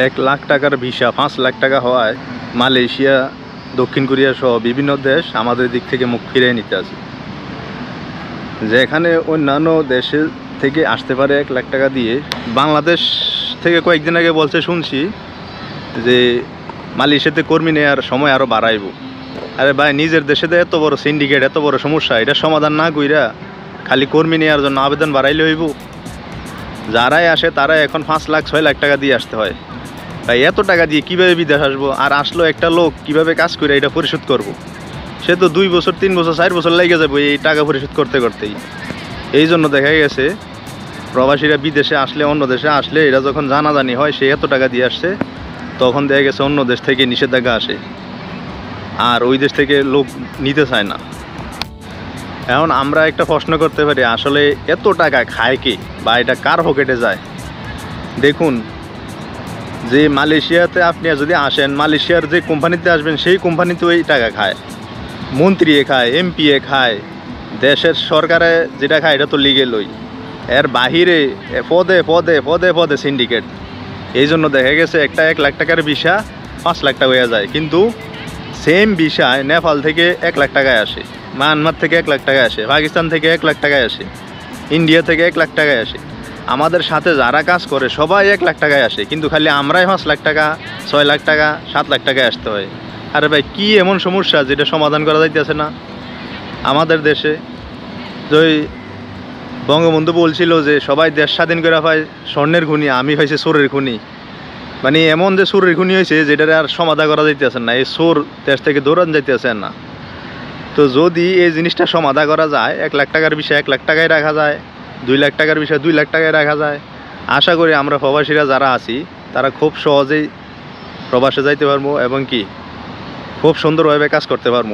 1 লাখ টাকার ভিসা 5 লাখ টাকা হওয়ায় মালয়েশিয়া, দক্ষিণ কোরিয়া সহ বিভিন্ন দেশ আমাদের দিক থেকে মুখ ফিরিয়ে নিতে আছে। যেখানে অন্যান্য দেশের থেকে আসতে পারে 1 লাখ টাকা দিয়ে, বাংলাদেশ থেকে কয়েকদিন আগে বলছে শুনছি যে মালয়েশিয়াতে কর্মী নেওয়ার সময় আরও বাড়াইব। আরে ভাই, নিজের দেশে এত বড় সিন্ডিকেট, এত বড় সমস্যা, এটা সমাধান না কইরা খালি কর্মী নেওয়ার জন্য আবেদন বাড়াইলে হইব? যারাই আসে তারাই এখন 5 লাখ 6 লাখ টাকা দিয়ে আসতে হয়। ভাই, এত টাকা দিয়ে কীভাবে বিদেশ আসবো? আর আসলো একটা লোক কীভাবে কাজ করে এটা পরিশোধ করব? সে তো 2 বছর 3 বছর 4 বছর লেগে যাবে এই টাকা পরিশোধ করতে করতেই। এই জন্য দেখা গেছে প্রবাসীরা বিদেশে আসলে, অন্য দেশে আসলে, এরা যখন জানাজানি হয় সে এত টাকা দিয়ে আসছে, তখন দেখা গেছে অন্য দেশ থেকে নিষেধাজ্ঞা আসে আর ওই দেশ থেকে লোক নিতে চায় না। এখন আমরা একটা প্রশ্ন করতে পারি, আসলে এত টাকা খায় কে, বা এটা কার পকেটে যায়? দেখুন, যে মালয়েশিয়াতে আপনি যদি আসেন, মালয়েশিয়ার যে কোম্পানিতে আসবেন সেই কোম্পানিতেও এই টাকা খায়, মন্ত্রী খায়, এমপি খায়, দেশের সরকারে যেটা খায় এটা তো লিগেলই। এর বাহিরে পদে পদে পদে পদে সিন্ডিকেট। এই জন্য দেখা গেছে একটা 1 লাখ টাকার ভিসা 5 লাখ টাকা হয়ে যায়, কিন্তু সেম ভিসায় নেপাল থেকে 1 লাখ টাকায় আসে, মায়ানমার থেকে 1 লাখ টাকায় আসে, পাকিস্তান থেকে 1 লাখ টাকায় আসে, ইন্ডিয়া থেকে 1 লাখ টাকায় আসে। আমাদের সাথে যারা কাজ করে সবাই 1 লাখ টাকায় আসে, কিন্তু খালি আমরাই 5 লাখ টাকা, 6 লাখ টাকা, 7 লাখ টাকায় আসতে হয়। আরে ভাই, কী এমন সমস্যা যেটা সমাধান করা যাইতেছে না আমাদের দেশে? যে বঙ্গবন্ধু বলছিল যে সবাই দেশ স্বাধীন করে পায় স্বর্ণের খুনি, আমি হয়েছে চোরের খুনি। মানে এমন যে চোরের খুনি হয়েছে যেটা আর সমাধান করা যাইতেছে না, এই চোর দেশ থেকে দৌড়ান যাইতেছে না। তো যদি এই জিনিসটা সমাধান করা যায়, 1 লাখ টাকার বিষয় 1 লাখ টাকায় রাখা যায়, 2 লাখ টাকার বিষয় 2 লাখ টাকায় রাখা যায়, আশা করি আমরা প্রবাসীরা যারা আছি তারা খুব সহজেই প্রবাসে যাইতে পারবো এবং কি খুব সুন্দরভাবে কাজ করতে পারবো।